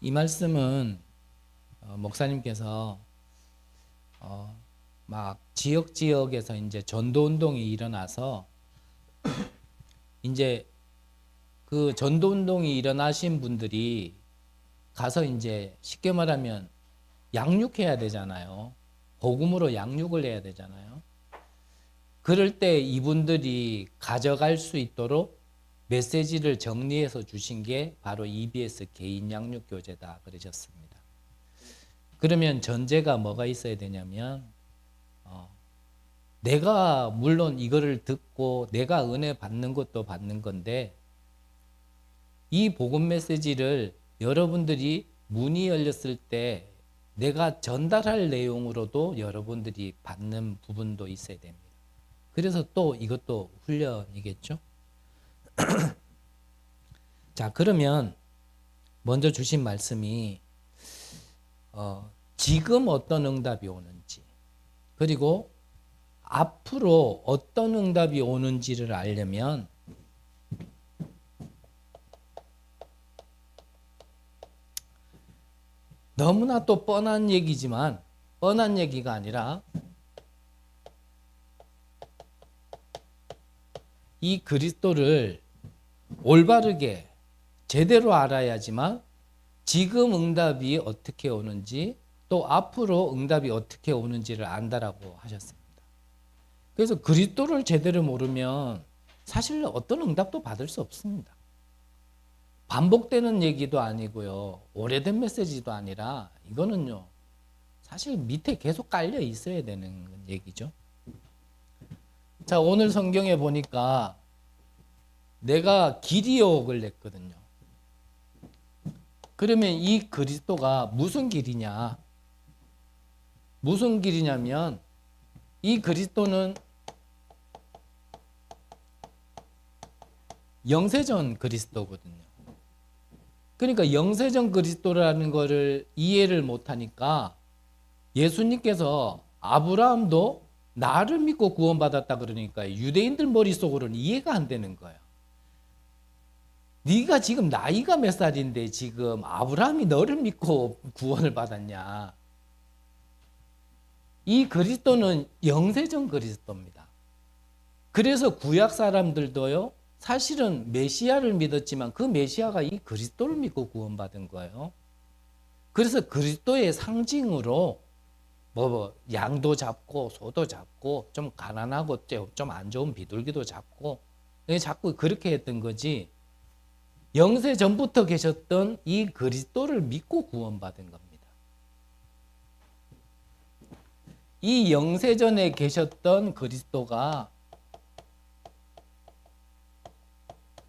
이 말씀은 목사님께서 막 지역에서 이제 전도 운동이 일어나서 이제 그 전도 운동이 일어나신 분들이 가서 이제 쉽게 말하면 양육해야 되잖아요. 복음으로 양육을 해야 되잖아요. 그럴 때 이분들이 가져갈 수 있도록 메시지를 정리해서 주신 게 바로 EBS 개인 양육 교재다 그러셨습니다. 그러면 전제가 뭐가 있어야 되냐면 내가 물론 이거를 듣고 내가 은혜 받는 것도 받는 건데 이 복음 메시지를 여러분들이 문이 열렸을 때 내가 전달할 내용으로도 여러분들이 받는 부분도 있어야 됩니다. 그래서 또 이것도 훈련이겠죠. 자, 그러면 먼저 주신 말씀이 지금 어떤 응답이 오는지 그리고 앞으로 어떤 응답이 오는지를 알려면 너무나 또 뻔한 얘기지만 뻔한 얘기가 아니라 이 그리스도를 올바르게 제대로 알아야지만 지금 응답이 어떻게 오는지 또 앞으로 응답이 어떻게 오는지를 안다라고 하셨습니다. 그래서 그리스도를 제대로 모르면 사실 어떤 응답도 받을 수 없습니다. 반복되는 얘기도 아니고요. 오래된 메시지도 아니라 이거는요. 사실 밑에 계속 깔려 있어야 되는 얘기죠. 자, 오늘 성경에 보니까 내가 길이옥을 냈거든요. 그러면 이 그리스도가 무슨 길이냐? 무슨 길이냐면 이 그리스도는 영세전 그리스도거든요. 그러니까 영세전 그리스도라는 것을 이해를 못하니까 예수님께서 아브라함도 나를 믿고 구원받았다 그러니까 유대인들 머릿속으로는 이해가 안 되는 거예요. 네가 지금 나이가 몇 살인데 지금 아브라함이 너를 믿고 구원을 받았냐. 이 그리스도는 영세전 그리스도입니다. 그래서 구약 사람들도요. 사실은 메시아를 믿었지만 그 메시아가 이 그리스도를 믿고 구원받은 거예요. 그래서 그리스도의 상징으로 뭐 양도 잡고 소도 잡고 좀 가난하고 좀 안 좋은 비둘기도 잡고 자꾸 그렇게 했던 거지. 영세 전부터 계셨던 이 그리스도를 믿고 구원받은 겁니다. 이 영세전에 계셨던 그리스도가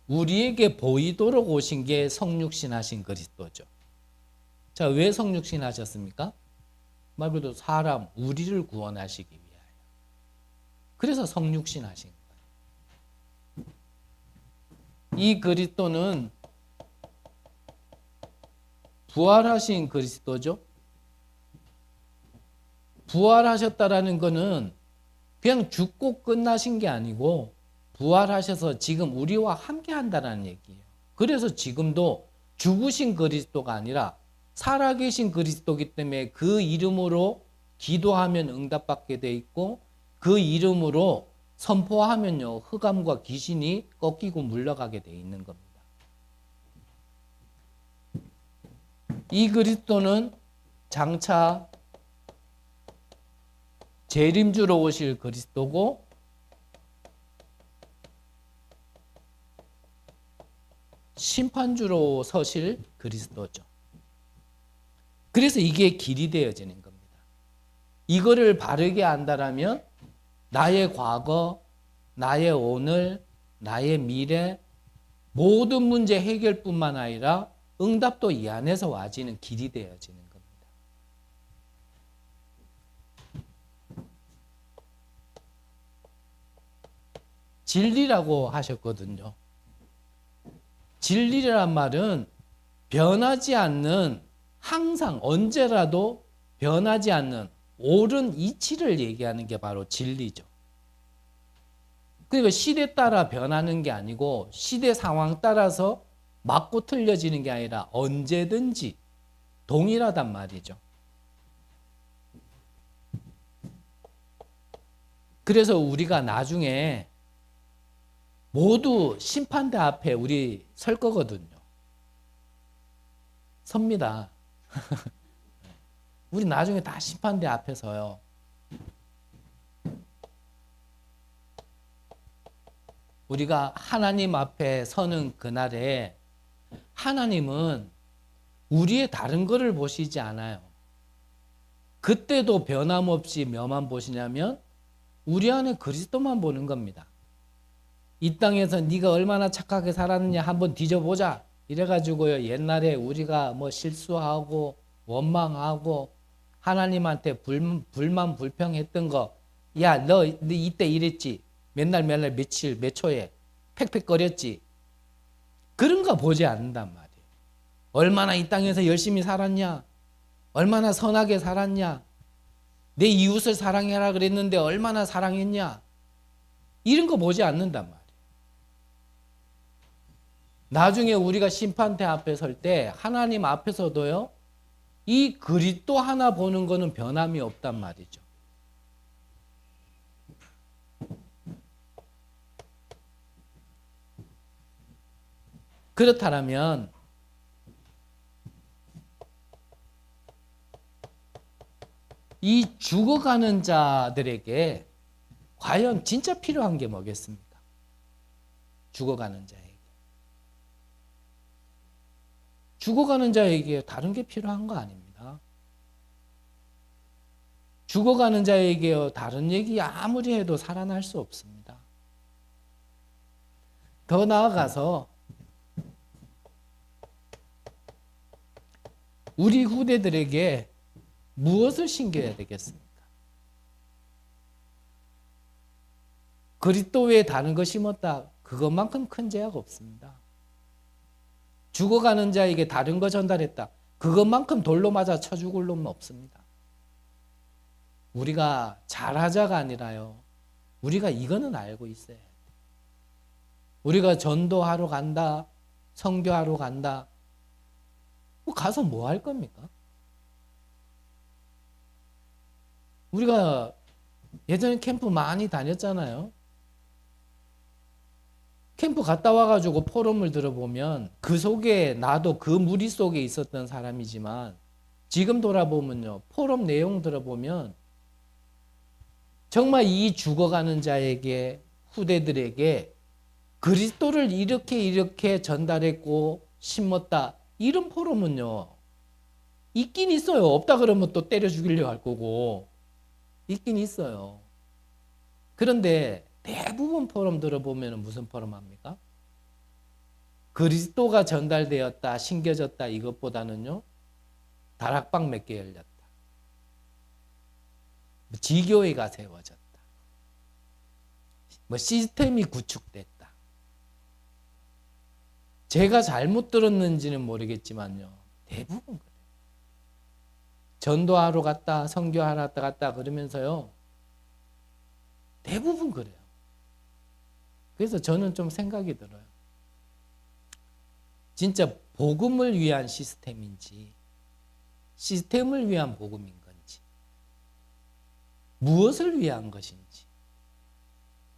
우리에게 보이도록 오신 게 성육신 하신 그리스도죠. 자, 왜 성육신 하셨습니까? 말 그대로 사람, 우리를 구원하시기 위하여. 그래서 성육신 하신 거예요. 이 그리스도는 부활하신 그리스도죠. 부활하셨다라는 것은 그냥 죽고 끝나신 게 아니고 부활하셔서 지금 우리와 함께 한다는 얘기예요. 그래서 지금도 죽으신 그리스도가 아니라 살아계신 그리스도이기 때문에 그 이름으로 기도하면 응답받게 돼 있고 그 이름으로 선포하면요 흑암과 귀신이 꺾이고 물러가게 돼 있는 겁니다. 이 그리스도는 장차 재림주로 오실 그리스도고 심판주로 서실 그리스도죠. 그래서 이게 길이 되어지는 겁니다. 이거를 바르게 안다라면 나의 과거, 나의 오늘, 나의 미래 모든 문제 해결뿐만 아니라 응답도 이 안에서 와지는 길이 되어지는 겁니다. 진리라고 하셨거든요. 진리란 말은 변하지 않는 항상 언제라도 변하지 않는 옳은 이치를 얘기하는 게 바로 진리죠. 그러니까 시대 따라 변하는 게 아니고 시대 상황 따라서 맞고 틀려지는 게 아니라 언제든지 동일하단 말이죠. 그래서 우리가 나중에 모두 심판대 앞에 우리 설 거거든요. 섭니다. 우리 나중에 다 심판대 앞에 서요. 우리가 하나님 앞에 서는 그날에 하나님은 우리의 다른 거를 보시지 않아요. 그때도 변함없이 뭐만 보시냐면 우리 안에 그리스도만 보는 겁니다. 이 땅에서 네가 얼마나 착하게 살았느냐 한번 뒤져보자. 이래가지고요, 옛날에 우리가 뭐 실수하고 원망하고 하나님한테 불만 불평했던 거, 야, 너 이때 이랬지. 맨날 며칠 몇 초에 팩팩거렸지. 그런 거 보지 않는단 말이에요. 얼마나 이 땅에서 열심히 살았냐, 얼마나 선하게 살았냐, 내 이웃을 사랑해라 그랬는데 얼마나 사랑했냐, 이런 거 보지 않는단 말이에요. 나중에 우리가 심판대 앞에 설 때 하나님 앞에서도요, 이 그리스도 하나 보는 거는 변함이 없단 말이죠. 그렇다면 이 죽어가는 자들에게 과연 진짜 필요한 게 뭐겠습니까? 죽어가는 자에게. 죽어가는 자에게 다른 게 필요한 거 아닙니다. 죽어가는 자에게 다른 얘기 아무리 해도 살아날 수 없습니다. 더 나아가서 우리 후대들에게 무엇을 신겨야 되겠습니까? 그리스도 외에 다른 거 심었다. 그것만큼 큰 죄악 없습니다. 죽어가는 자에게 다른 거 전달했다. 그것만큼 돌로 맞아 쳐 죽을 놈은 없습니다. 우리가 잘하자가 아니라요. 우리가 이거는 알고 있어야 돼. 우리가 전도하러 간다. 선교하러 간다. 가서 뭐 할 겁니까? 우리가 예전에 캠프 많이 다녔잖아요. 캠프 갔다 와가지고 포럼을 들어보면 그 속에 나도 그 무리 속에 있었던 사람이지만 지금 돌아보면요. 포럼 내용 들어보면 정말 이 죽어가는 자에게 후대들에게 그리스도를 이렇게 전달했고 심었다. 이런 포럼은요. 있긴 있어요. 없다 그러면 또 때려 죽이려고 할 거고. 있긴 있어요. 그런데 대부분 포럼 들어보면 무슨 포럼 합니까? 그리스도가 전달되었다, 심겨졌다 이것보다는요. 다락방 몇 개 열렸다. 지교회가 세워졌다. 뭐 시스템이 구축됐다. 제가 잘못 들었는지는 모르겠지만요. 대부분 그래요. 전도하러 갔다, 선교하러 갔다 그러면서요. 대부분 그래요. 그래서 저는 좀 생각이 들어요. 진짜 복음을 위한 시스템인지 시스템을 위한 복음인 건지 무엇을 위한 것인지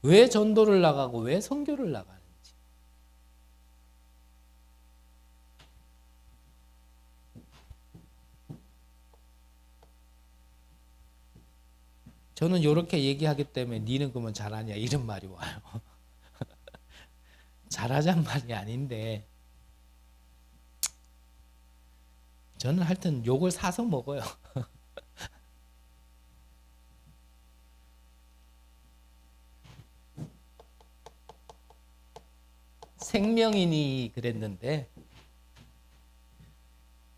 왜 전도를 나가고 왜 선교를 나가는지 저는 이렇게 얘기하기 때문에 니는 그러면 잘하냐 이런 말이 와요. 잘하자는 말이 아닌데 저는 하여튼 욕을 사서 먹어요. 생명인이 그랬는데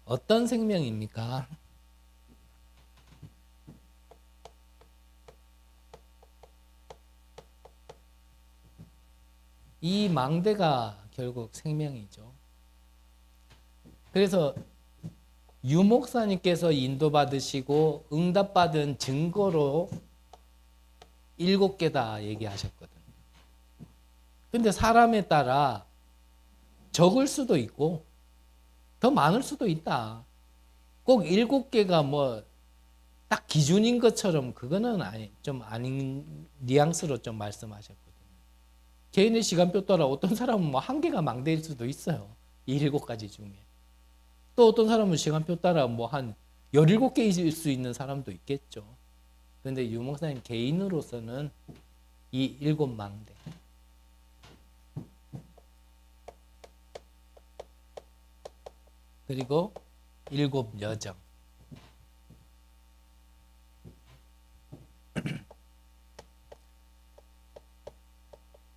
어떤 생명입니까? 이 망대가 결국 생명이죠. 그래서 유 목사님께서 인도받으시고 응답받은 증거로 7개다 얘기하셨거든요. 근데 사람에 따라 적을 수도 있고 더 많을 수도 있다. 꼭 7개가 뭐 딱 기준인 것처럼 그거는 좀 아닌 뉘앙스로 좀 말씀하셨거든요. 개인의 시간표 따라 어떤 사람은 뭐 1개가 망대일 수도 있어요. 이 7가지 중에. 또 어떤 사람은 시간표 따라 뭐 한 17개일 수 있는 사람도 있겠죠. 그런데 유 목사님 개인으로서는 이 7망대. 그리고 7여정.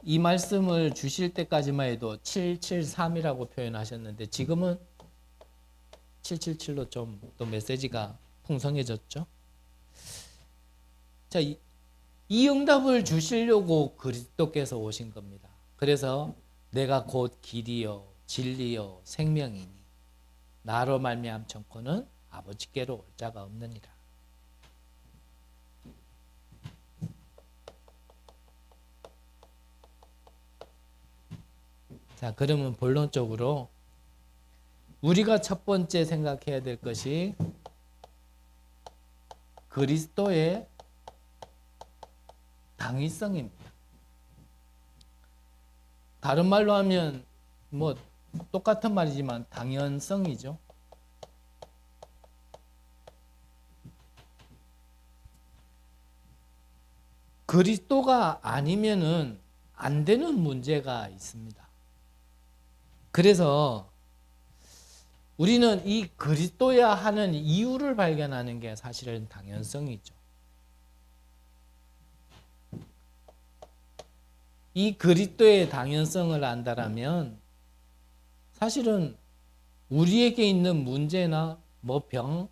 이 말씀을 주실 때까지만 해도 773이라고 표현하셨는데 지금은 777로 좀 또 메시지가 풍성해졌죠. 자, 이 응답을 주시려고 그리스도께서 오신 겁니다. 그래서 내가 곧 길이요 진리요 생명이니 나로 말미암청코는 아버지께로 올 자가 없느니라. 자, 그러면 본론적으로 우리가 첫 번째 생각해야 될 것이 그리스도의 당위성입니다. 다른 말로 하면 뭐 똑같은 말이지만 당연성이죠. 그리스도가 아니면은 안 되는 문제가 있습니다. 그래서 우리는 이 그리스도야 하는 이유를 발견하는 게 사실은 당연성이죠. 이 그리스도의 당연성을 안다라면 사실은 우리에게 있는 문제나 뭐 병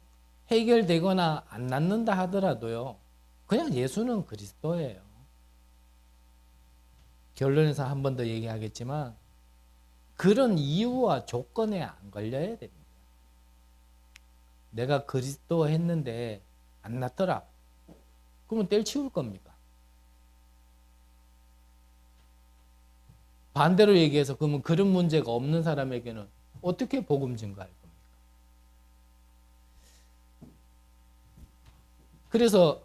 해결되거나 안 낫는다 하더라도요. 그냥 예수는 그리스도예요. 결론에서 한 번 더 얘기하겠지만 그런 이유와 조건에 안 걸려야 됩니다. 내가 그리스도 했는데 안 낫더라. 그러면 때려치울 겁니까? 반대로 얘기해서 그러면 그런 문제가 없는 사람에게는 어떻게 복음 증거할 겁니까? 그래서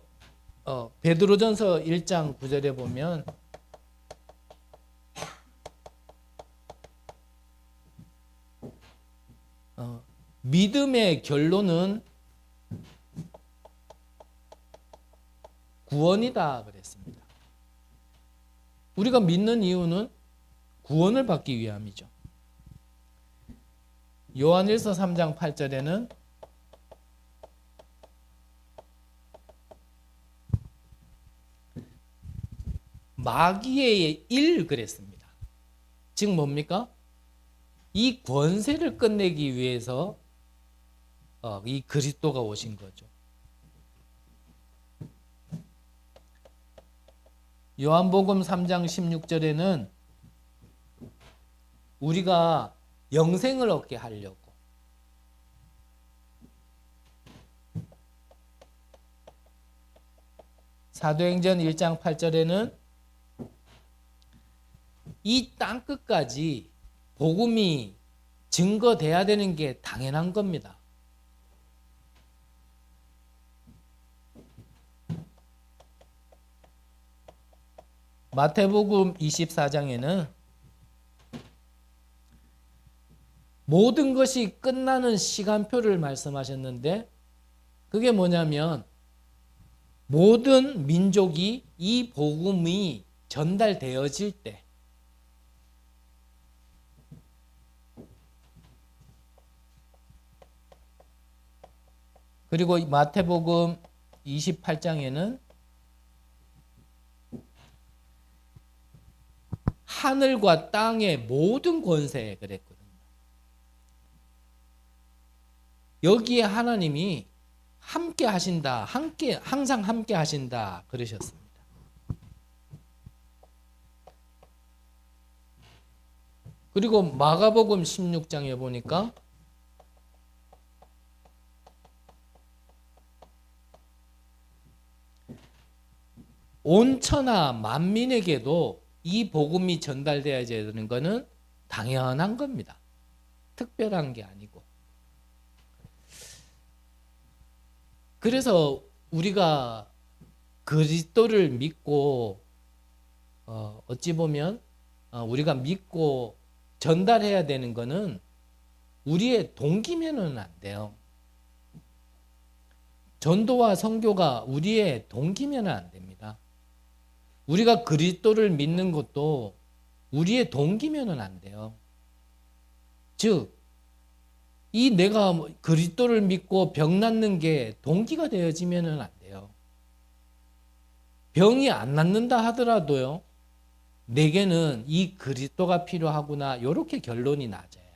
베드로전서 1장 9절에 보면 믿음의 결론은 구원이다 그랬습니다. 우리가 믿는 이유는 구원을 받기 위함이죠. 요한일서 3장 8절에는 마귀의 일 그랬습니다. 즉 뭡니까? 이 권세를 끝내기 위해서 이 그리스도가 오신 거죠. 요한복음 3장 16절에는 우리가 영생을 얻게 하려고 사도행전 1장 8절에는 이 땅끝까지 복음이 증거돼야 되는 게 당연한 겁니다. 마태복음 24장에는 모든 것이 끝나는 시간표를 말씀하셨는데 그게 뭐냐면 모든 민족이 이 복음이 전달되어질 때 그리고 마태복음 28장에는 하늘과 땅의 모든 권세 그랬거든요. 여기에 하나님이 함께 하신다, 항상 함께 하신다 그러셨습니다. 그리고 마가복음 16장에 보니까 온 천하 만민에게도 이 복음이 전달되어야 되는 것은 당연한 겁니다. 특별한 게 아니고. 그래서 우리가 그리스도를 믿고 어찌 보면 우리가 믿고 전달해야 되는 거는 우리의 동기면은 안 돼요. 전도와 선교가 우리의 동기면은 안 됩니다. 우리가 그리스도를 믿는 것도 우리의 동기면은 안 돼요. 즉, 이 내가 그리스도를 믿고 병 낫는 게 동기가 되어지면은 안 돼요. 병이 안 낫는다 하더라도요, 내게는 이 그리스도가 필요하구나, 이렇게 결론이 나져야 돼요.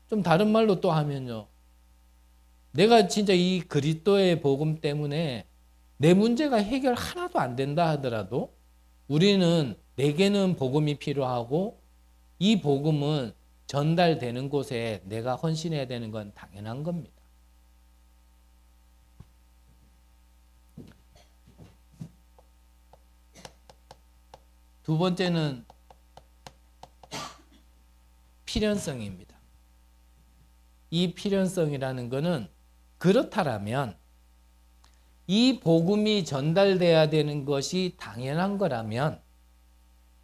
좀 다른 말로 또 하면요, 내가 진짜 이 그리스도의 복음 때문에 내 문제가 해결 하나도 안 된다 하더라도 우리는 내게는 복음이 필요하고 이 복음은 전달되는 곳에 내가 헌신해야 되는 건 당연한 겁니다. 두 번째는 필연성입니다. 이 필연성이라는 것은 그렇다라면 이 복음이 전달돼야 되는 것이 당연한 거라면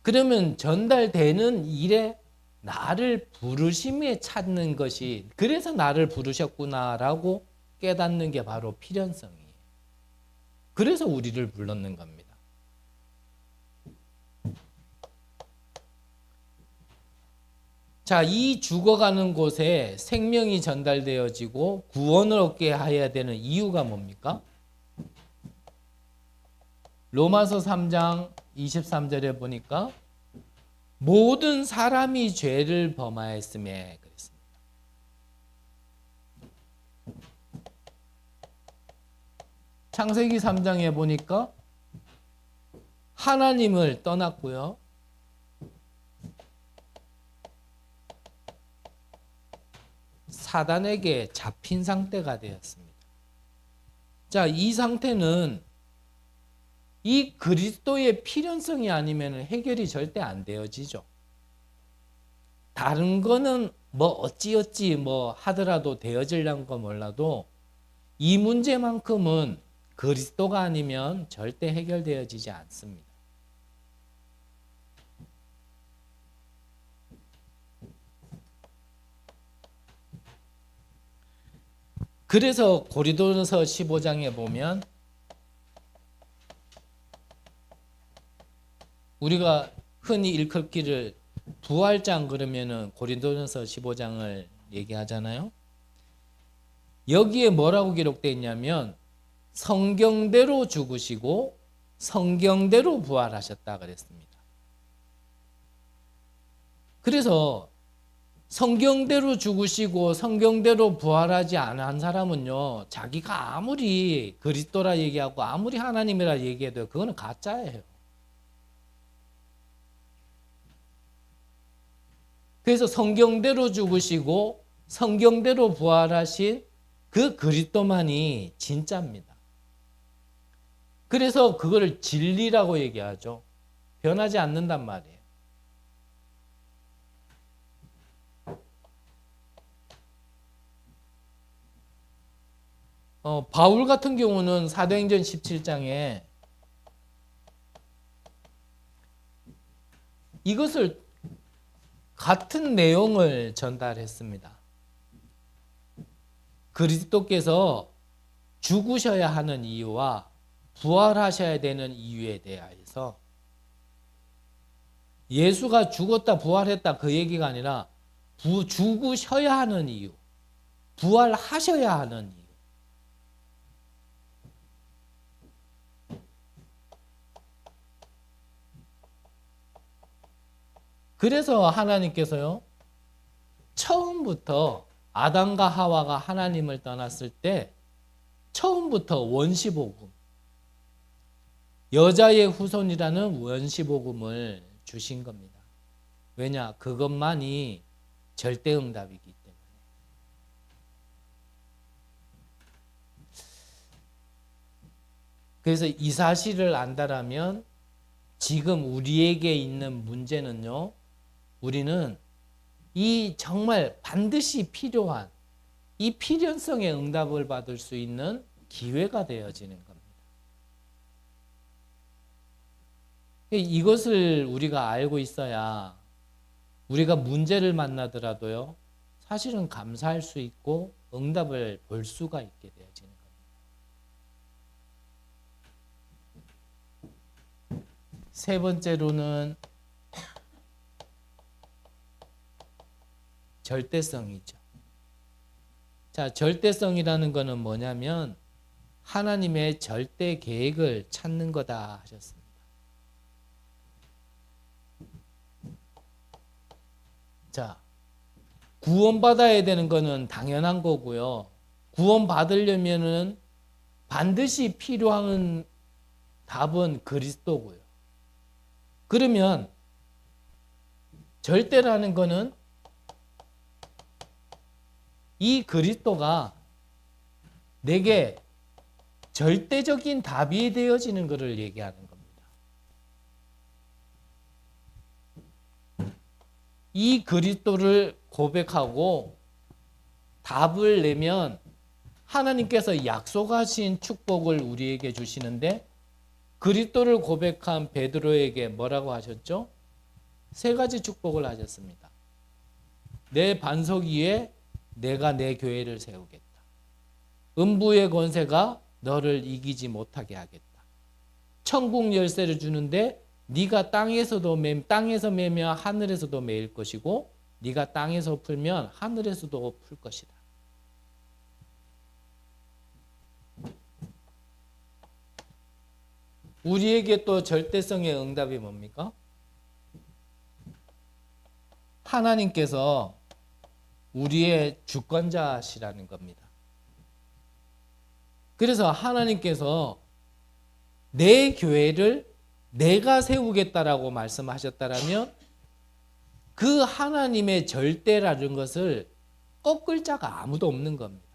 그러면 전달되는 일에 나를 부르심에 찾는 것이 그래서 나를 부르셨구나라고 깨닫는 게 바로 필연성이에요. 그래서 우리를 불렀는 겁니다. 자, 이 죽어가는 곳에 생명이 전달되어지고 구원을 얻게 해야 되는 이유가 뭡니까? 로마서 3장 23절에 보니까 모든 사람이 죄를 범하였음에 그랬습니다. 창세기 3장에 보니까 하나님을 떠났고요. 사단에게 잡힌 상태가 되었습니다. 자, 이 상태는 이 그리스도의 필연성이 아니면 해결이 절대 안 되어지죠. 다른 거는 뭐 어찌어찌 뭐 하더라도 되어질란 거 몰라도 이 문제만큼은 그리스도가 아니면 절대 해결되어지지 않습니다. 그래서 고린도전서 15장에 보면 우리가 흔히 일컬기를 부활장 그러면은 고린도전서 15장을 얘기하잖아요. 여기에 뭐라고 기록되어 있냐면 성경대로 죽으시고 성경대로 부활하셨다 그랬습니다. 그래서 성경대로 죽으시고 성경대로 부활하지 않은 사람은요, 자기가 아무리 그리스도라 얘기하고 아무리 하나님이라 얘기해도 그거는 가짜예요. 그래서 성경대로 죽으시고 성경대로 부활하신 그 그리스도만이 진짜입니다. 그래서 그거를 진리라고 얘기하죠. 변하지 않는단 말이에요. 바울 같은 경우는 사도행전 17장에 이것을 같은 내용을 전달했습니다. 그리스도께서 죽으셔야 하는 이유와 부활하셔야 되는 이유에 대해서 예수가 죽었다 부활했다 그 얘기가 아니라 죽으셔야 하는 이유, 부활하셔야 하는 이유. 그래서 하나님께서요, 처음부터 아담과 하와가 하나님을 떠났을 때 처음부터 원시복음, 여자의 후손이라는 원시복음을 주신 겁니다. 왜냐? 그것만이 절대응답이기 때문에. 그래서 이 사실을 안다라면 지금 우리에게 있는 문제는요, 우리는 이 정말 반드시 필요한 이 필연성의 응답을 받을 수 있는 기회가 되어지는 겁니다. 이것을 우리가 알고 있어야 우리가 문제를 만나더라도요, 사실은 감사할 수 있고 응답을 볼 수가 있게 되어지는 겁니다. 세 번째로는 절대성이죠. 자, 절대성이라는 것은 뭐냐면 하나님의 절대 계획을 찾는 거다 하셨습니다. 자, 구원받아야 되는 거는 당연한 거고요. 구원받으려면은 반드시 필요한 답은 그리스도고요. 그러면 절대라는 거는 이 그리스도가 내게 절대적인 답이 되어지는 것을 얘기하는 겁니다. 이 그리스도를 고백하고 답을 내면 하나님께서 약속하신 축복을 우리에게 주시는데, 그리스도를 고백한 베드로에게 뭐라고 하셨죠? 세 가지 축복을 하셨습니다. 내 반석 위에 내가 내 교회를 세우겠다. 음부의 권세가 너를 이기지 못하게 하겠다. 천국 열쇠를 주는데 네가 땅에서 매면 하늘에서도 매일 것이고 네가 땅에서 풀면 하늘에서도 풀 것이다. 우리에게 또 절대성의 응답이 뭡니까? 하나님께서 우리의 주권자시라는 겁니다. 그래서 하나님께서 내 교회를 내가 세우겠다라고 말씀하셨다라면 그 하나님의 절대라는 것을 꺾을 자가 아무도 없는 겁니다.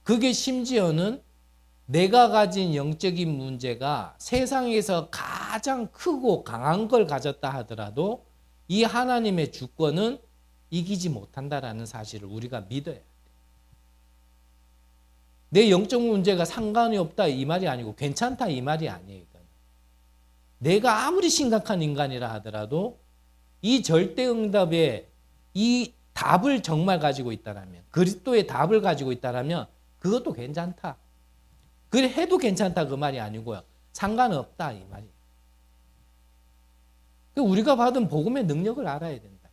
그게 심지어는 내가 가진 영적인 문제가 세상에서 가장 크고 강한 걸 가졌다 하더라도 이 하나님의 주권은 이기지 못한다라는 사실을 우리가 믿어야 돼요. 내 영적 문제가 상관이 없다 이 말이 아니고 괜찮다 이 말이 아니에요. 내가 아무리 심각한 인간이라 하더라도 이 절대응답에 이 답을 정말 가지고 있다라면, 그리스도의 답을 가지고 있다라면 그것도 괜찮다. 그래 해도 괜찮다 그 말이 아니고요. 상관없다 이 말이에요. 우리가 받은 복음의 능력을 알아야 된다.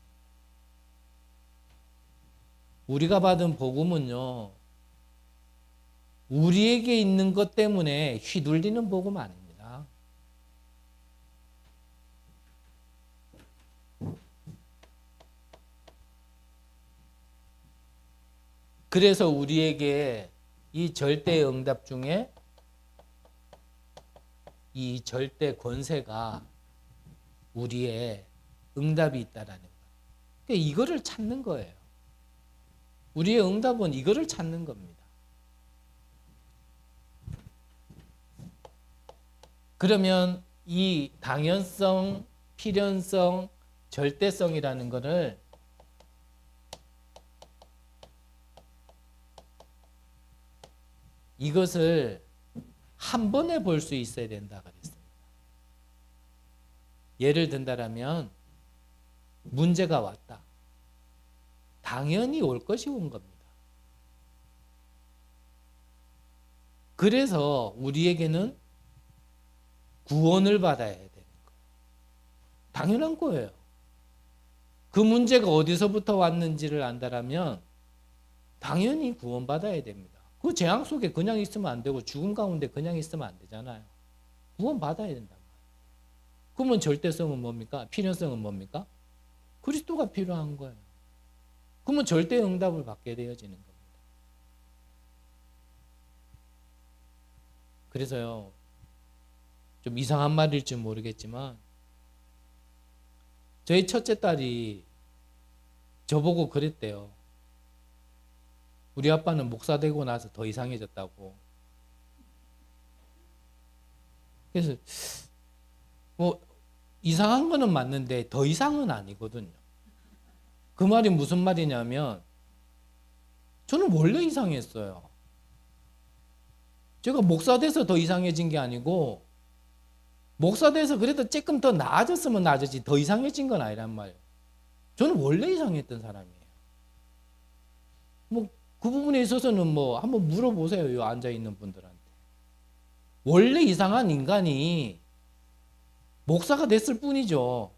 우리가 받은 복음은요, 우리에게 있는 것 때문에 휘둘리는 복음 아닙니다. 그래서 우리에게 이 절대 응답 중에 이 절대 권세가 우리의 응답이 있다라는 거예요. 그러니까 이거를 찾는 거예요. 우리의 응답은 이거를 찾는 겁니다. 그러면 이 당연성, 필연성, 절대성이라는 것을 이것을 한 번에 볼 수 있어야 된다 그랬습니다. 예를 든다라면 문제가 왔다. 당연히 올 것이 온 겁니다. 그래서 우리에게는 구원을 받아야 되는 거예요. 당연한 거예요. 그 문제가 어디서부터 왔는지를 안다라면 당연히 구원받아야 됩니다. 그 재앙 속에 그냥 있으면 안 되고 죽음 가운데 그냥 있으면 안 되잖아요. 구원받아야 된단 말이에요. 그러면 절대성은 뭡니까? 필연성은 뭡니까? 그리스도가 필요한 거예요. 그러면 절대 응답을 받게 되어지는 겁니다. 그래서요, 좀 이상한 말일지 모르겠지만 저희 첫째 딸이 저보고 그랬대요. 우리 아빠는 목사 되고 나서 더 이상해졌다고. 그래서 뭐 이상한 거는 맞는데 더 이상은 아니거든요. 그 말이 무슨 말이냐면 저는 원래 이상했어요. 제가 목사 돼서 더 이상해진 게 아니고 목사 돼서 그래도 조금 더 나아졌으면 나아졌지 더 이상해진 건 아니란 말이에요. 저는 원래 이상했던 사람이에요. 뭐 그 부분에 있어서는 뭐 한번 물어보세요. 요 앉아 있는 분들한테. 원래 이상한 인간이 목사가 됐을 뿐이죠.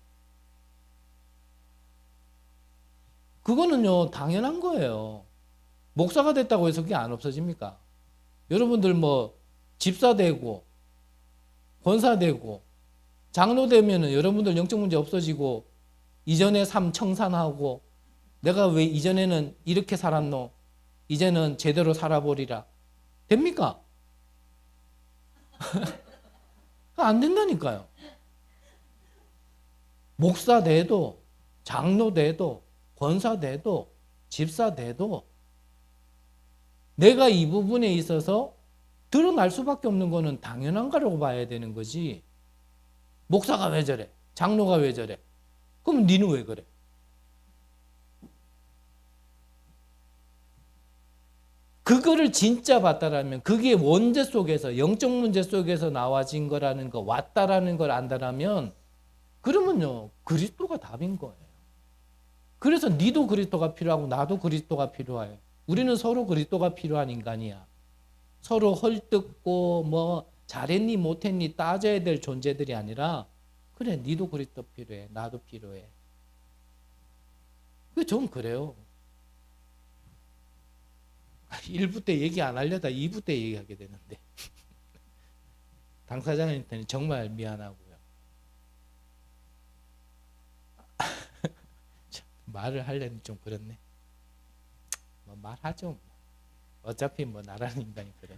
그거는요 당연한 거예요. 목사가 됐다고 해서 그게 안 없어집니까? 여러분들 뭐 집사 되고 권사 되고 장로 되면은 여러분들 영적 문제 없어지고 이전의 삶 청산하고 내가 왜 이전에는 이렇게 살았노? 이제는 제대로 살아보리라. 됩니까? 안 된다니까요. 목사 돼도 장로 돼도 권사 돼도 집사 돼도 내가 이 부분에 있어서 드러날 수밖에 없는 거는 당연한 거라고 봐야 되는 거지. 목사가 왜 저래? 장로가 왜 저래? 그럼 니는 왜 그래? 그거를 진짜 봤다라면 그게 원죄 속에서 영적 문제 속에서 나와진 거라는 거 왔다라는 걸 안다라면 그러면요 그리스도가 답인 거예요. 그래서 니도 그리스도가 필요하고 나도 그리스도가 필요해요. 우리는 서로 그리스도가 필요한 인간이야. 서로 헐뜯고 뭐 잘했니 못했니 따져야 될 존재들이 아니라 그래 니도 그리스도 필요해 나도 필요해. 전 그래요. 1부 때 얘기 안 하려다 2부 때 얘기하게 되는데 당사자한테는 정말 미안하고요. 말을 하려니 좀 그렇네. 뭐 말하죠. 어차피 뭐 나라는 인간이 그래.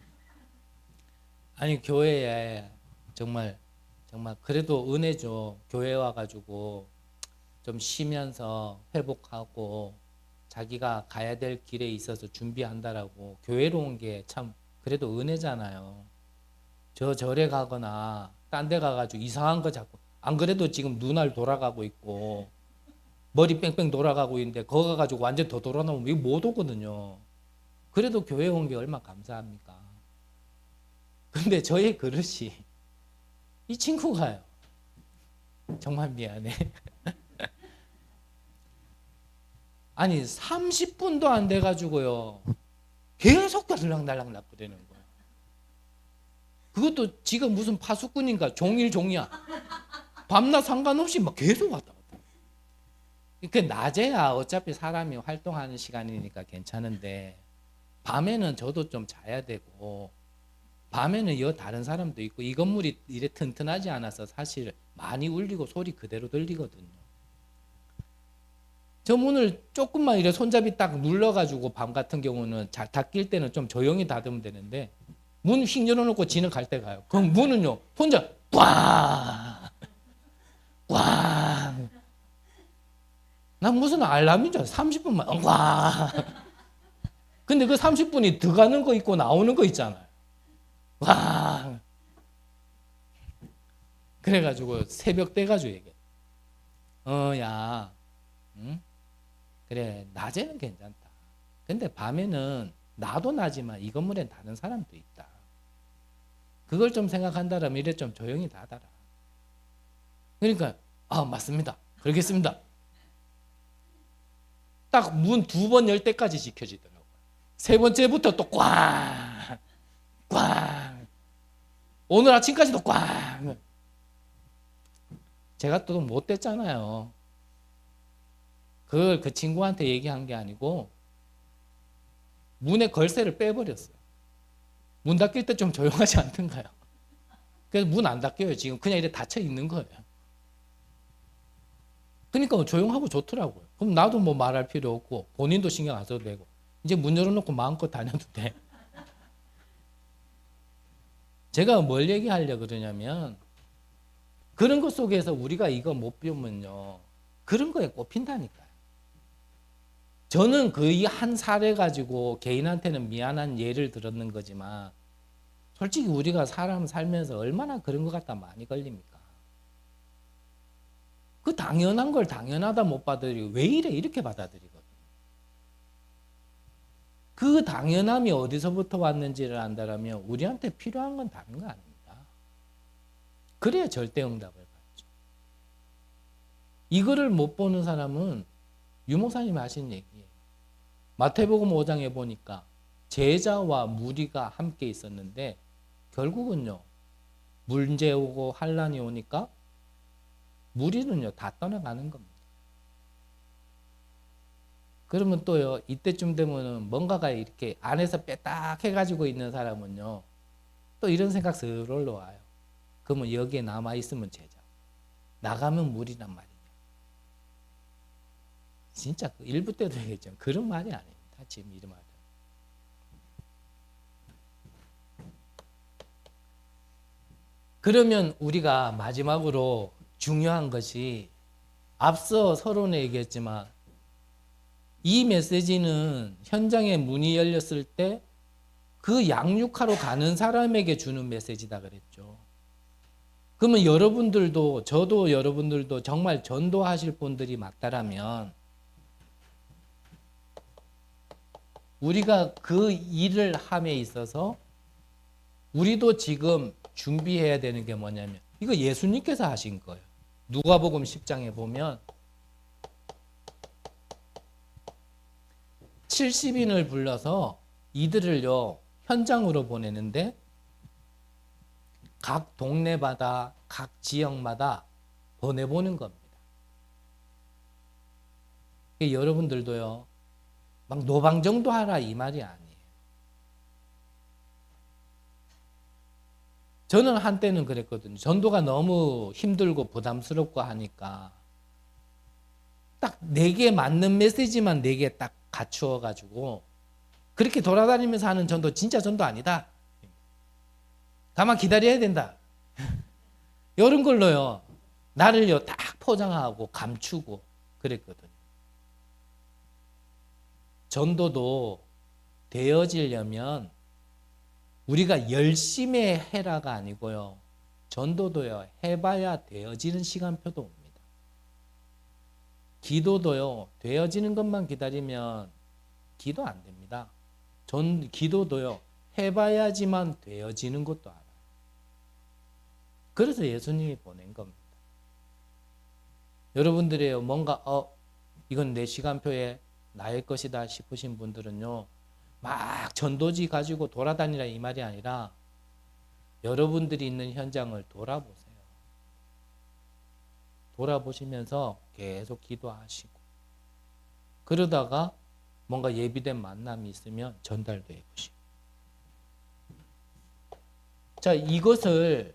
아니 교회에 정말 그래도 은혜죠. 교회 와가지고 좀 쉬면서 회복하고 자기가 가야 될 길에 있어서 준비한다라고 교회로 온 게 참 그래도 은혜잖아요. 저 절에 가거나 딴 데 가가지고 이상한 거 자꾸 안 그래도 지금 눈알 돌아가고 있고 머리 뺑뺑 돌아가고 있는데 거기 가가지고 완전 더 돌아나오면 이거 못 오거든요. 그래도 교회 온 게 얼마나 감사합니까? 근데 저의 그릇이 이 친구가요. 정말 미안해. 아니 30분도 안 돼가지고요. 계속 달랑달랑 거리는 거예요. 그것도 지가 무슨 파수꾼인가 종이야. 밤낮 상관없이 막 계속 왔다 갔다. 그 낮에야 어차피 사람이 활동하는 시간이니까 괜찮은데 밤에는 저도 좀 자야 되고 밤에는 다른 사람도 있고 이 건물이 이래 튼튼하지 않아서 사실 많이 울리고 소리 그대로 들리거든요. 저 문을 조금만 이래 손잡이 딱 눌러가지고 밤 같은 경우는 닫힐 때는 좀 조용히 닫으면 되는데 문 휙 열어놓고 지는 갈 때 가요. 그럼 문은요 혼자 꽝 꽝. 난 무슨 알람인 줄 알았어. 30분만 꽝. 근데 그 30분이 들어가는 거 있고 나오는 거 있잖아요. 꽝. 그래가지고 새벽 돼가지고 얘기해. 야, 응? 그래 낮에는 괜찮다. 근데 밤에는 나도 나지만 이 건물엔 다른 사람도 있다. 그걸 좀 생각한다라면 이래 좀 조용히 닫아라. 그러니까 맞습니다. 그러겠습니다. 딱 문 2번 열 때까지 지켜지더라고요. 3번째부터 또 꽝, 꽝. 오늘 아침까지도 꽝. 제가 또 못됐잖아요. 그걸 그 친구한테 얘기한 게 아니고 문에 걸쇠를 빼버렸어요. 문 닫힐 때 좀 조용하지 않던가요? 그래서 문 안 닫혀요. 지금 그냥 이렇게 닫혀 있는 거예요. 그러니까 조용하고 좋더라고요. 그럼 나도 뭐 말할 필요 없고 본인도 신경 안 써도 되고 이제 문 열어놓고 마음껏 다녀도 돼. 제가 뭘 얘기하려고 그러냐면 그런 것 속에서 우리가 이거 못 배우면요. 그런 거에 꼽힌다니까요. 저는 거의 한 사례 가지고 개인한테는 미안한 예를 들었는 거지만 솔직히 우리가 사람 살면서 얼마나 그런 것 갖다 많이 걸립니까? 그 당연한 걸 당연하다 못 받아들이고 왜 이래 이렇게 받아들이거든요. 그 당연함이 어디서부터 왔는지를 안다라면 우리한테 필요한 건 다른 거 아닙니다. 그래야 절대응답을 받죠. 이거를 못 보는 사람은 유목사님이 하신 얘기예요. 마태복음 5장에 보니까 제자와 무리가 함께 있었는데 결국은요, 문제 오고 환란이 오니까 무리는요 다 떠나가는 겁니다. 그러면 또요, 이때쯤 되면은 뭔가가 이렇게 안에서 빼딱 해가지고 있는 사람은요 또 이런 생각 슬 올라와요. 그러면 여기에 남아있으면 제자, 나가면 무리란 말이냐. 진짜 그 일부 때도 얘기했죠. 그런 말이 아닙니다. 지금 이 말은. 그러면 우리가 마지막으로 중요한 것이, 앞서 서론에 얘기했지만 이 메시지는 현장에 문이 열렸을 때 그 양육하러 가는 사람에게 주는 메시지다 그랬죠. 그러면 여러분들도, 저도 여러분들도 정말 전도하실 분들이 맞다라면 우리가 그 일을 함에 있어서 우리도 지금 준비해야 되는 게 뭐냐면, 이거 예수님께서 하신 거예요. 누가복음 10장에 보면 70인을 불러서 이들을요 현장으로 보내는데 각 동네마다 각 지역마다 보내보는 겁니다. 여러분들도요 막 노방정도 하라 이 말이 아니에요. 저는 한때는 그랬거든요. 전도가 너무 힘들고 부담스럽고 하니까 딱 내게 맞는 메시지만 내게 딱 갖추어 가지고 그렇게 돌아다니면서 하는 전도 진짜 전도 아니다. 다만 기다려야 된다. 이런 걸로요 나를요 딱 포장하고 감추고 그랬거든요. 전도도 되어지려면 우리가 열심히 해라가 아니고요, 전도도요 해봐야 되어지는 시간표도 옵니다. 기도도요 되어지는 것만 기다리면 기도 안 됩니다. 기도도요 해봐야지만 되어지는 것도 알아요. 그래서 예수님이 보낸 겁니다. 여러분들이 뭔가 이건 내 시간표에 나의 것이다 싶으신 분들은요 막 전도지 가지고 돌아다니라 이 말이 아니라 여러분들이 있는 현장을 돌아보세요. 돌아보시면서 계속 기도하시고, 그러다가 뭔가 예비된 만남이 있으면 전달도 해보시고. 자, 이것을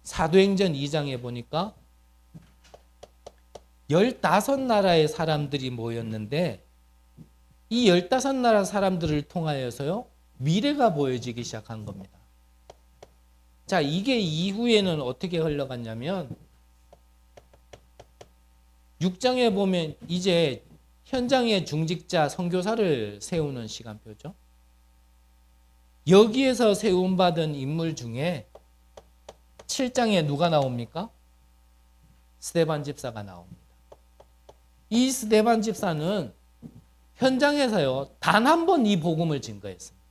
사도행전 2장에 보니까 15나라의 사람들이 모였는데 이 15나라 사람들을 통하여서요 미래가 보여지기 시작한 겁니다. 자, 이게 이후에는 어떻게 흘러갔냐면 6장에 보면 이제 현장의 중직자 선교사를 세우는 시간표죠. 여기에서 세움받은 인물 중에 7장에 누가 나옵니까? 스데반 집사가 나옵니다. 이 스데반 집사는 현장에서요 단 한 번 이 복음을 증거했습니다.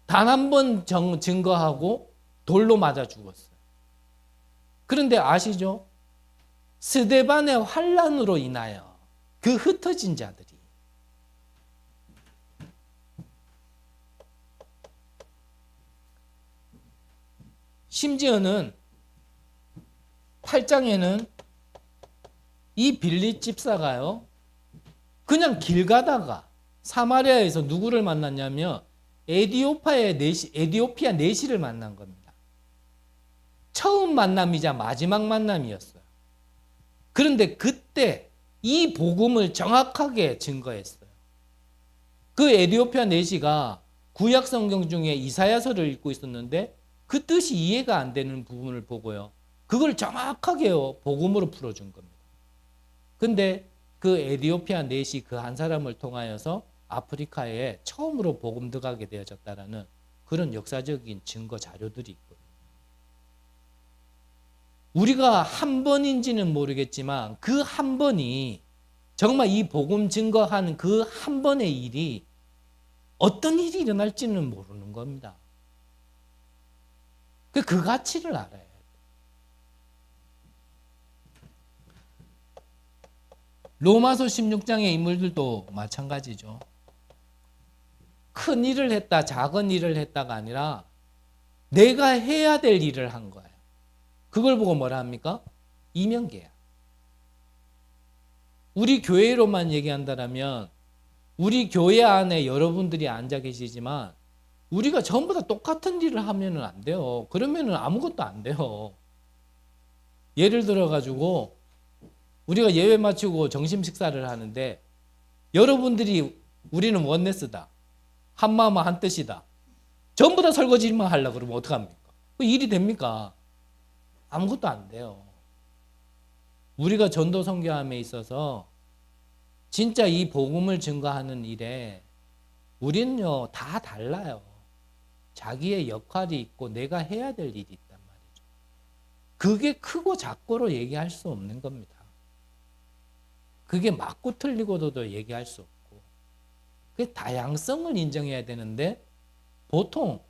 단 한 번 증거하고 돌로 맞아 죽었어요. 그런데 아시죠? 스데반의 환란으로 인하여 그 흩어진 자들이 심지어는 8장에는 이 빌립 집사가요 그냥 길 가다가 사마리아에서 누구를 만났냐면 에디오피아 내시를 만난 겁니다. 처음 만남이자 마지막 만남이었어요. 그런데 그때 이 복음을 정확하게 증거했어요. 그 에디오피아 내시가 구약 성경 중에 이사야서를 읽고 있었는데 그 뜻이 이해가 안 되는 부분을 보고요 그걸 정확하게 복음으로 풀어준 겁니다. 근데 그 에디오피아 내시 그 한 사람을 통하여서 아프리카에 처음으로 복음 들어가게 되어졌다라는 그런 역사적인 증거 자료들이 있거든요. 우리가 한 번인지는 모르겠지만 그 한 번이 정말 이 복음 증거하는 그 한 번의 일이 어떤 일이 일어날지는 모르는 겁니다. 그 가치를 알아야 돼요. 로마서 16장의 인물들도 마찬가지죠. 큰 일을 했다, 작은 일을 했다가 아니라 내가 해야 될 일을 한 거예요. 그걸 보고 뭐라 합니까? 이명계야. 우리 교회로만 얘기한다면 우리 교회 안에 여러분들이 앉아 계시지만 우리가 전부 다 똑같은 일을 하면 안 돼요. 그러면 아무것도 안 돼요. 예를 들어 가지고 우리가 예배 마치고 점심 식사를 하는데 여러분들이 우리는 원네스다. 한 마음 한 뜻이다. 전부 다 설거지만 하려고 그러면 어떡합니까? 그 일이 됩니까? 아무것도 안 돼요. 우리가 전도 선교함에 있어서 진짜 이 복음을 증거하는 일에 우리는요 다 달라요. 자기의 역할이 있고 내가 해야 될 일이 있단 말이죠. 그게 크고 작고로 얘기할 수 없는 겁니다. 그게 맞고 틀리고도 얘기할 수 없고 그 다양성을 인정해야 되는데 보통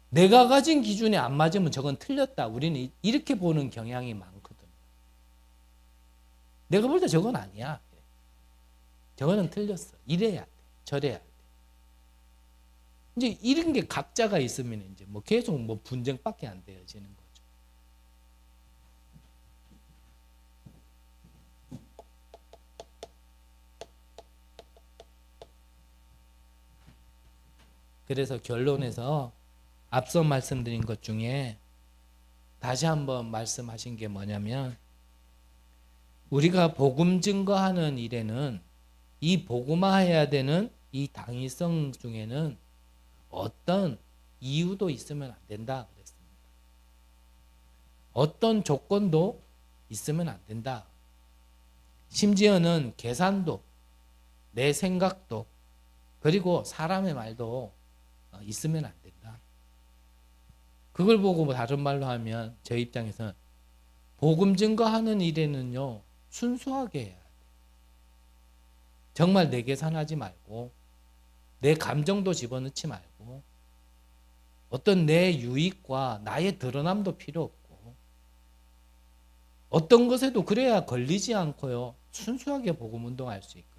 내가 가진 기준에 안 맞으면 저건 틀렸다. 우리는 이렇게 보는 경향이 많거든요. 내가 볼 때 저건 아니야. 저거는 틀렸어. 이래야 돼. 저래야 돼. 이제 이런 게 각자가 있으면 이제 뭐 계속 뭐 분쟁밖에 안 되어지는 거죠. 그래서 결론에서 앞서 말씀드린 것 중에 다시 한번 말씀하신 게 뭐냐면 우리가 복음 증거하는 일에는 이 복음화해야 되는 이 당위성 중에는 어떤 이유도 있으면 안 된다 그랬습니다. 어떤 조건도 있으면 안 된다. 심지어는 계산도, 내 생각도, 그리고 사람의 말도 있으면 안 된다. 그걸 보고 다른 말로 하면 제 입장에서는 복음 증거하는 일에는요 순수하게 해야 돼. 정말 내 계산하지 말고 내 감정도 집어넣지 말고 어떤 내 유익과 나의 드러남도 필요 없고 어떤 것에도 그래야 걸리지 않고요 순수하게 복음 운동할 수 있거든요.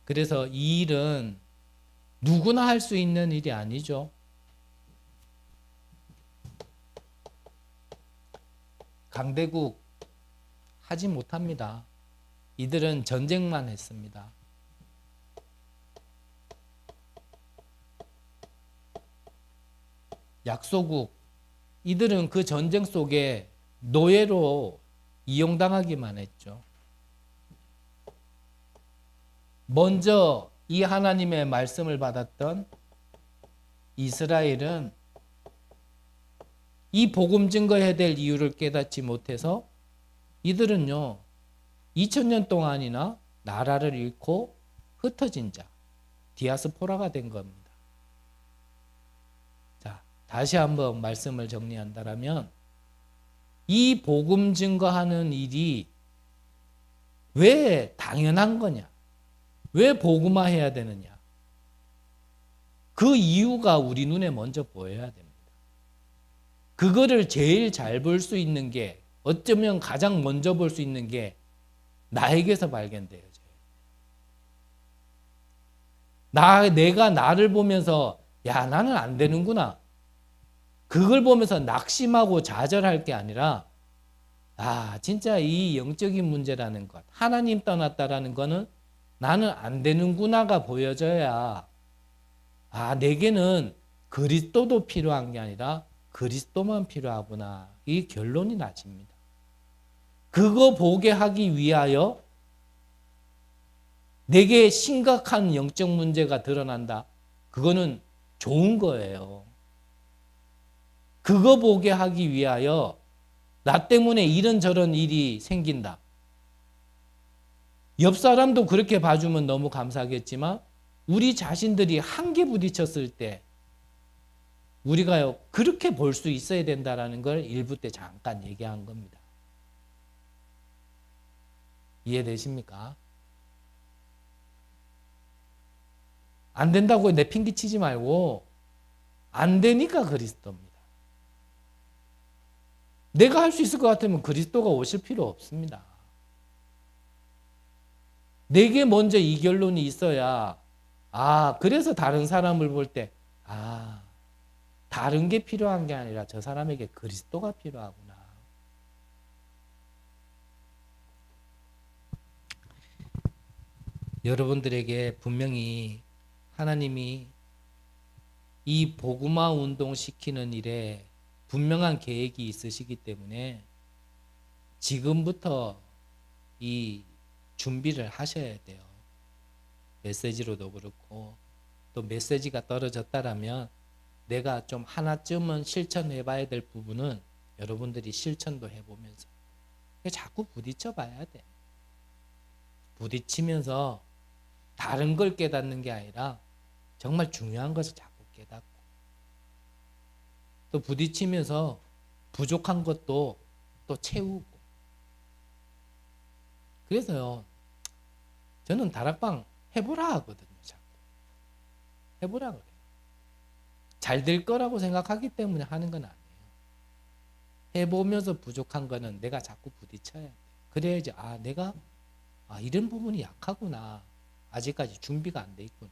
그래서 이 일은 누구나 할 수 있는 일이 아니죠. 강대국 하지 못합니다. 이들은 전쟁만 했습니다. 약소국 이들은 그 전쟁 속에 노예로 이용당하기만 했죠. 먼저 이 하나님의 말씀을 받았던 이스라엘은 이 복음 증거해야 될 이유를 깨닫지 못해서 이들은요 2000년 동안이나 나라를 잃고 흩어진 자 디아스포라가 된 겁니다. 자, 다시 한번 말씀을 정리한다면 이 복음 증거하는 일이 왜 당연한 거냐? 왜 복음화해야 되느냐? 그 이유가 우리 눈에 먼저 보여야 됩니다. 그거를 제일 잘 볼 수 있는 게 어쩌면 가장 먼저 볼 수 있는 게 나에게서 발견되어져요. 내가 나를 보면서 야 나는 안 되는구나. 그걸 보면서 낙심하고 좌절할 게 아니라 진짜 이 영적인 문제라는 것 하나님 떠났다라는 거는 나는 안 되는구나가 보여져야 내게는 그리스도도 필요한 게 아니라 그리스도만 필요하구나. 이 결론이 나집니다. 그거 보게 하기 위하여 내게 심각한 영적 문제가 드러난다. 그거는 좋은 거예요. 그거 보게 하기 위하여 나 때문에 이런저런 일이 생긴다. 옆 사람도 그렇게 봐주면 너무 감사하겠지만 우리 자신들이 한계 부딪혔을 때 우리가요 그렇게 볼 수 있어야 된다라는 걸 일부 때 잠깐 얘기한 겁니다. 이해되십니까? 안 된다고 내 핑계 치지 말고 안 되니까 그리스도입니다. 내가 할 수 있을 것 같으면 그리스도가 오실 필요 없습니다. 내게 먼저 이 결론이 있어야 그래서 다른 사람을 볼 때 다른 게 필요한 게 아니라 저 사람에게 그리스도가 필요하구나. 여러분들에게 분명히 하나님이 이 복음화 운동 시키는 일에 분명한 계획이 있으시기 때문에 지금부터 이 준비를 하셔야 돼요. 메시지로도 그렇고 또 메시지가 떨어졌다라면 내가 좀 하나쯤은 실천해 봐야 될 부분은 여러분들이 실천도 해보면서 자꾸 부딪혀 봐야 돼. 부딪히면서 다른 걸 깨닫는 게 아니라 정말 중요한 것을 자꾸 깨닫고 또 부딪히면서 부족한 것도 또 채우고. 그래서요 저는 다락방 해보라 하거든요. 자꾸 해보라 그래요. 잘 될 거라고 생각하기 때문에 하는 건 아니에요. 해보면서 부족한 거는 내가 자꾸 부딪혀야 돼. 그래야지 내가 이런 부분이 약하구나. 아직까지 준비가 안 돼 있구나.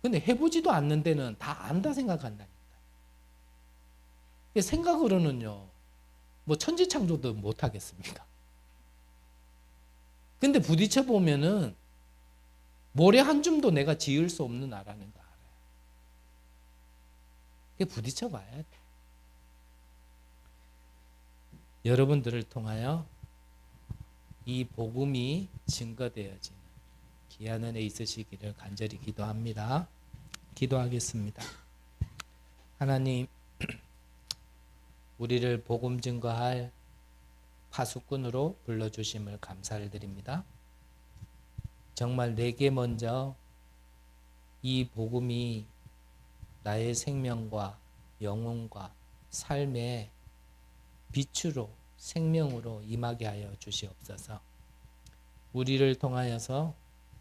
근데 해보지도 않는 데는 다 안다 생각한다니까. 생각으로는요 뭐 천지창조도 못 하겠습니까? 근데 부딪혀 보면은 모래 한 줌도 내가 지을 수 없는 나라는 거 알아요. 부딪혀 봐야 돼. 여러분들을 통하여 이 복음이 증거되어지는 귀한 은혜 있으시기를 간절히 기도합니다. 기도하겠습니다. 하나님, 우리를 복음 증거할 파수꾼으로 불러주심을 감사를 드립니다. 정말 내게 먼저 이 복음이 나의 생명과 영혼과 삶의 빛으로 생명으로 임하게 하여 주시옵소서. 우리를 통하여서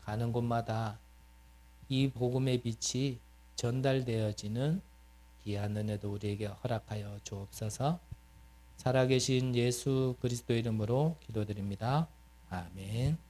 가는 곳마다 이 복음의 빛이 전달되어지는 귀한 은혜도 우리에게 허락하여 주옵소서. 살아계신 예수 그리스도 이름으로 기도드립니다. 아멘.